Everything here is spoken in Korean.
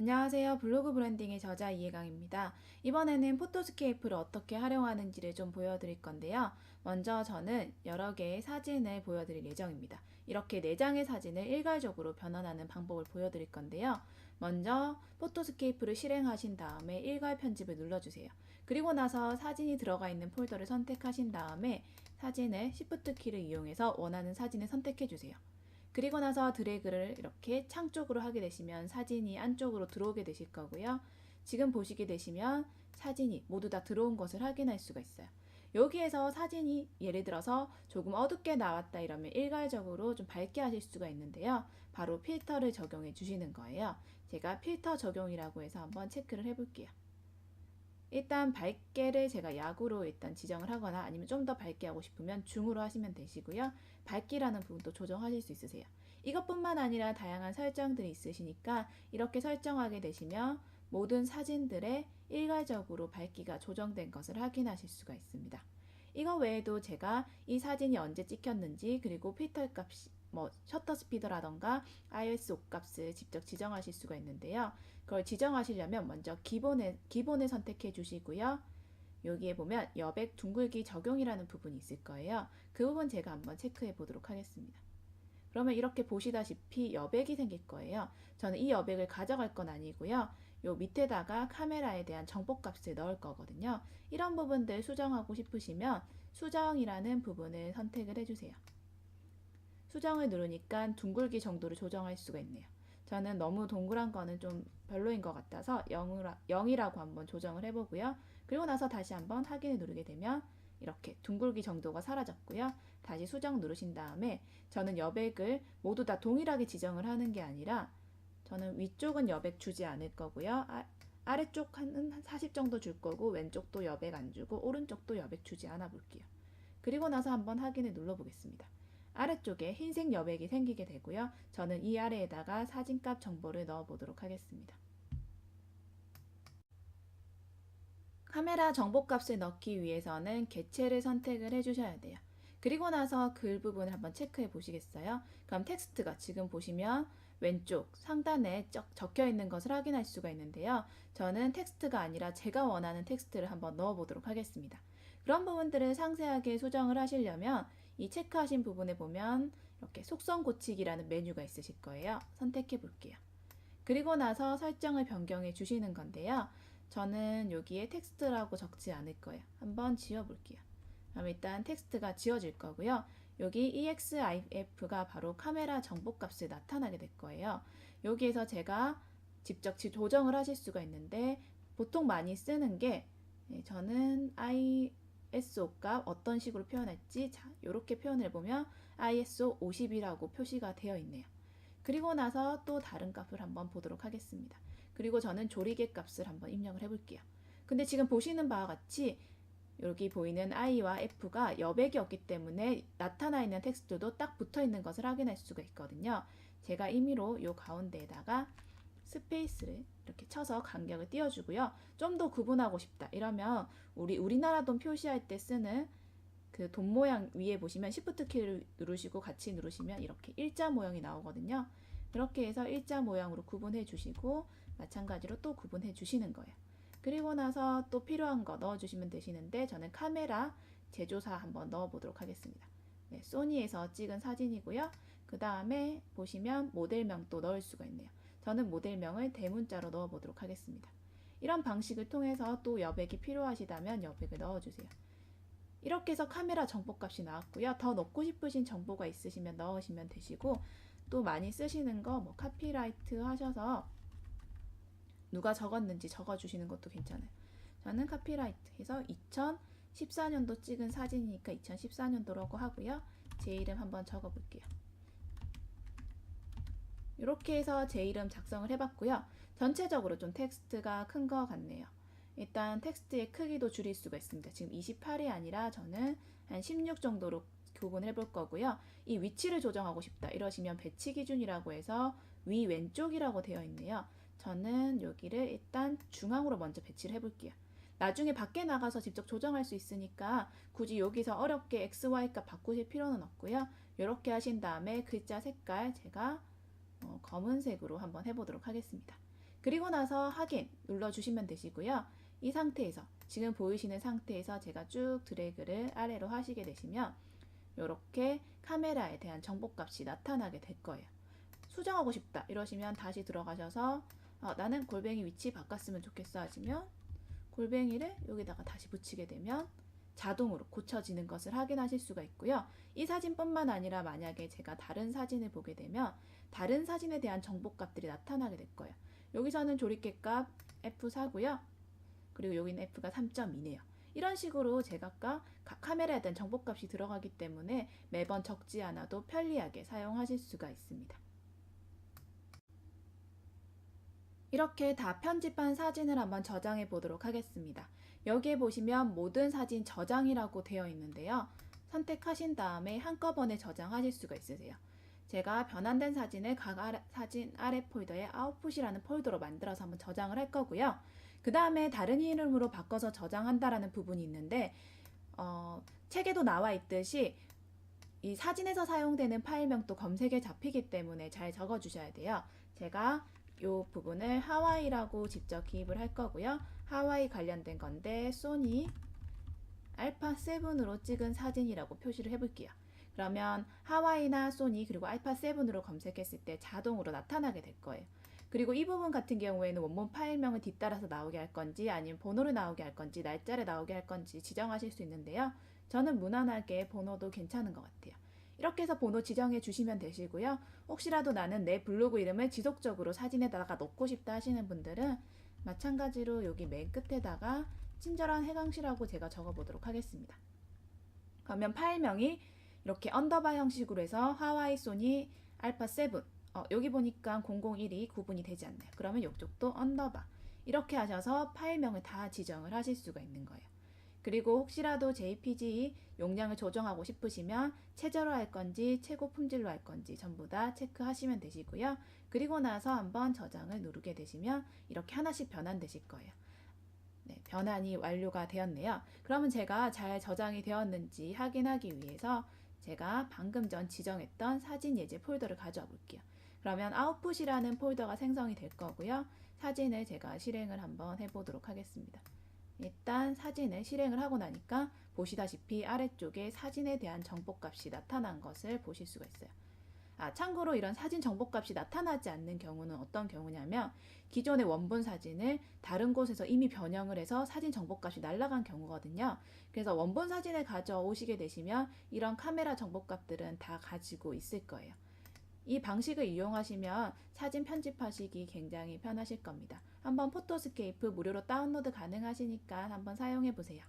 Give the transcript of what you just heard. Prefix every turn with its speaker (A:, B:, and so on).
A: 안녕하세요. 블로그 브랜딩의 저자 이해강입니다. 이번에는 포토스케이프를 어떻게 활용하는지를 좀 보여드릴 건데요. 먼저 저는 여러 개의 사진을 보여드릴 예정입니다. 이렇게 4장의 사진을 일괄적으로 변환하는 방법을 보여드릴 건데요. 먼저 포토스케이프를 실행하신 다음에 일괄 편집을 눌러주세요. 그리고 나서 사진이 들어가 있는 폴더를 선택하신 다음에 사진을 Shift 키를 이용해서 원하는 사진을 선택해 주세요. 그리고 나서 드래그를 이렇게 창 쪽으로 하게 되시면 사진이 안쪽으로 들어오게 되실 거고요. 지금 보시게 되시면 사진이 모두 다 들어온 것을 확인할 수가 있어요. 여기에서 사진이 예를 들어서 조금 어둡게 나왔다 이러면 일괄적으로 좀 밝게 하실 수가 있는데요. 바로 필터를 적용해 주시는 거예요. 제가 필터 적용이라고 해서 한번 체크를 해볼게요. 일단 밝게를 제가 약으로 일단 지정을 하거나 아니면 좀 더 밝게 하고 싶으면 중으로 하시면 되시고요. 밝기라는 부분도 조정하실 수 있으세요. 이것뿐만 아니라 다양한 설정들이 있으시니까 이렇게 설정하게 되시면 모든 사진들의 일괄적으로 밝기가 조정된 것을 확인하실 수가 있습니다. 이거 외에도 제가 이 사진이 언제 찍혔는지 그리고 필터 값이 셔터 스피드라던가 ISO 값을 직접 지정하실 수가 있는데요. 그걸 지정하시려면 먼저 기본을 선택해 주시고요. 여기에 보면 여백 둥글기 적용이라는 부분이 있을 거예요. 그 부분 제가 한번 체크해 보도록 하겠습니다. 그러면 이렇게 보시다시피 여백이 생길 거예요. 저는 이 여백을 가져갈 건 아니고요. 요 밑에다가 카메라에 대한 정보값을 넣을 거거든요. 이런 부분들 수정하고 싶으시면 수정이라는 부분을 선택을 해주세요. 수정을 누르니까 둥글기 정도를 조정할 수가 있네요. 저는 너무 동그란 거는 좀 별로인 것 같아서 0이라고 한번 조정을 해보고요. 그리고 나서 다시 한번 확인을 누르게 되면 이렇게 둥글기 정도가 사라졌고요. 다시 수정 누르신 다음에 저는 여백을 모두 다 동일하게 지정을 하는 게 아니라 저는 위쪽은 여백 주지 않을 거고요. 아래쪽 한 40 정도 줄 거고 왼쪽도 여백 안 주고 오른쪽도 여백 주지 않아 볼게요. 그리고 나서 한번 확인을 눌러 보겠습니다. 아래쪽에 흰색 여백이 생기게 되고요. 저는 이 아래에다가 사진값 정보를 넣어 보도록 하겠습니다. 카메라 정보값을 넣기 위해서는 개체를 선택을 해주셔야 돼요. 그리고 나서 글 부분을 한번 체크해 보시겠어요? 그럼 텍스트가 지금 보시면 왼쪽 상단에 적혀 있는 것을 확인할 수가 있는데요. 저는 텍스트가 아니라 제가 원하는 텍스트를 한번 넣어 보도록 하겠습니다. 그런 부분들을 상세하게 수정을 하시려면 이 체크하신 부분에 보면 이렇게 속성 고치기라는 메뉴가 있으실 거예요. 선택해 볼게요. 그리고 나서 설정을 변경해 주시는 건데요. 저는 여기에 텍스트라고 적지 않을 거예요. 한번 지워볼게요. 그럼 일단 텍스트가 지워질 거고요. 여기 EXIF가 바로 카메라 정보값을 나타나게 될 거예요. 여기에서 제가 직접 조정을 하실 수가 있는데 보통 많이 쓰는 게 저는 ISO 값 어떤 식으로 표현할지 자, 이렇게 표현을 해보면 ISO 50이라고 표시가 되어 있네요. 그리고 나서 또 다른 값을 한번 보도록 하겠습니다. 그리고 저는 조리개 값을 한번 입력을 해볼게요. 근데 지금 보시는 바와 같이 여기 보이는 I와 F가 여백이 없기 때문에 나타나 있는 텍스트도 딱 붙어 있는 것을 확인할 수가 있거든요. 제가 임의로 요 가운데에다가 스페이스를 이렇게 쳐서 간격을 띄워주고요. 좀 더 구분하고 싶다 이러면 우리나라 돈 표시할 때 쓰는 그 돈 모양 위에 보시면 Shift 키를 누르시고 같이 누르시면 이렇게 일자 모양이 나오거든요. 이렇게 해서 일자 모양으로 구분해 주시고 마찬가지로 또 구분해 주시는 거예요. 그리고 나서 또 필요한 거 넣어 주시면 되시는데 저는 카메라 제조사 한번 넣어 보도록 하겠습니다. 네, 소니에서 찍은 사진이고요. 그 다음에 보시면 모델명 또 넣을 수가 있네요. 저는 모델명을 대문자로 넣어 보도록 하겠습니다. 이런 방식을 통해서 또 여백이 필요하시다면 여백을 넣어 주세요. 이렇게 해서 카메라 정보값이 나왔고요. 더 넣고 싶으신 정보가 있으시면 넣으시면 되시고 또 많이 쓰시는 거 뭐 카피라이트 하셔서 누가 적었는지 적어주시는 것도 괜찮아요. 저는 카피라이트 해서 2014년도 찍은 사진이니까 2014년도라고 하고요. 제 이름 한번 적어볼게요. 이렇게 해서 제 이름 작성을 해봤고요. 전체적으로 좀 텍스트가 큰 것 같네요. 일단 텍스트의 크기도 줄일 수가 있습니다. 지금 28이 아니라 저는 한 16 정도로 구분해 볼 거고요. 이 위치를 조정하고 싶다 이러시면 배치 기준이라고 해서 위 왼쪽이라고 되어 있네요. 저는 여기를 일단 중앙으로 먼저 배치를 해볼게요. 나중에 밖에 나가서 직접 조정할 수 있으니까 굳이 여기서 어렵게 XY 값 바꾸실 필요는 없고요. 이렇게 하신 다음에 글자 색깔 제가 검은색으로 한번 해보도록 하겠습니다. 그리고 나서 확인 눌러주시면 되시고요. 이 상태에서 지금 보이시는 상태에서 제가 쭉 드래그를 아래로 하시게 되시면 이렇게 카메라에 대한 정보값이 나타나게 될 거예요. 수정하고 싶다 이러시면 다시 들어가셔서 나는 골뱅이 위치 바꿨으면 좋겠어 하시면 골뱅이를 여기다가 다시 붙이게 되면 자동으로 고쳐지는 것을 확인하실 수가 있고요. 이 사진뿐만 아니라 만약에 제가 다른 사진을 보게 되면 다른 사진에 대한 정보값들이 나타나게 될 거예요. 여기서는 조립계값 F4고요. 그리고 여기는 F가 3.2네요. 이런 식으로 제각각 카메라에 대한 정보값이 들어가기 때문에 매번 적지 않아도 편리하게 사용하실 수가 있습니다. 이렇게 다 편집한 사진을 한번 저장해 보도록 하겠습니다. 여기에 보시면 모든 사진 저장이라고 되어 있는데요. 선택하신 다음에 한꺼번에 저장하실 수가 있으세요. 제가 변환된 사진을 각 사진 아래 폴더에 아웃풋이라는 폴더로 만들어서 한번 저장을 할 거고요. 그 다음에 다른 이름으로 바꿔서 저장한다라는 부분이 있는데 책에도 나와 있듯이 이 사진에서 사용되는 파일명도 검색에 잡히기 때문에 잘 적어 주셔야 돼요. 제가 이 부분을 하와이라고 직접 기입을 할 거고요. 하와이 관련된 건데 소니 알파 7으로 찍은 사진이라고 표시를 해볼게요. 그러면 하와이나 소니 그리고 알파 7으로 검색했을 때 자동으로 나타나게 될 거예요. 그리고 이 부분 같은 경우에는 원본 파일명을 뒤따라서 나오게 할 건지 아니면 번호를 나오게 할 건지 날짜를 나오게 할 건지 지정하실 수 있는데요. 저는 무난하게 번호도 괜찮은 것 같아요. 이렇게 해서 번호 지정해 주시면 되시고요. 혹시라도 나는 내 블로그 이름을 지속적으로 사진에다가 넣고 싶다 하시는 분들은 마찬가지로 여기 맨 끝에다가 친절한 해강시라고 제가 적어 보도록 하겠습니다. 그러면 파일명이 이렇게 언더바 형식으로 해서 하와이 소니 알파 7 여기 보니까 001이 구분이 되지 않나요? 그러면 이쪽도 언더바 이렇게 하셔서 파일명을 다 지정을 하실 수가 있는 거예요. 그리고 혹시라도 JPG 용량을 조정하고 싶으시면 최저로 할 건지 최고 품질로 할 건지 전부 다 체크하시면 되시고요. 그리고 나서 한번 저장을 누르게 되시면 이렇게 하나씩 변환되실 거예요. 네, 변환이 완료가 되었네요. 그러면 제가 잘 저장이 되었는지 확인하기 위해서 제가 방금 전 지정했던 사진 예제 폴더를 가져와 볼게요. 그러면 아웃풋이라는 폴더가 생성이 될 거고요. 사진을 제가 실행을 한번 해보도록 하겠습니다. 일단 사진을 실행을 하고 나니까 보시다시피 아래쪽에 사진에 대한 정보값이 나타난 것을 보실 수가 있어요. 참고로 이런 사진 정보값이 나타나지 않는 경우는 어떤 경우냐면 기존의 원본 사진을 다른 곳에서 이미 변형을 해서 사진 정보값이 날아간 경우거든요. 그래서 원본 사진을 가져오시게 되시면 이런 카메라 정보값들은 다 가지고 있을 거예요. 이 방식을 이용하시면 사진 편집하시기 굉장히 편하실 겁니다. 한번 포토스케이프 무료로 다운로드 가능하시니까 한번 사용해 보세요.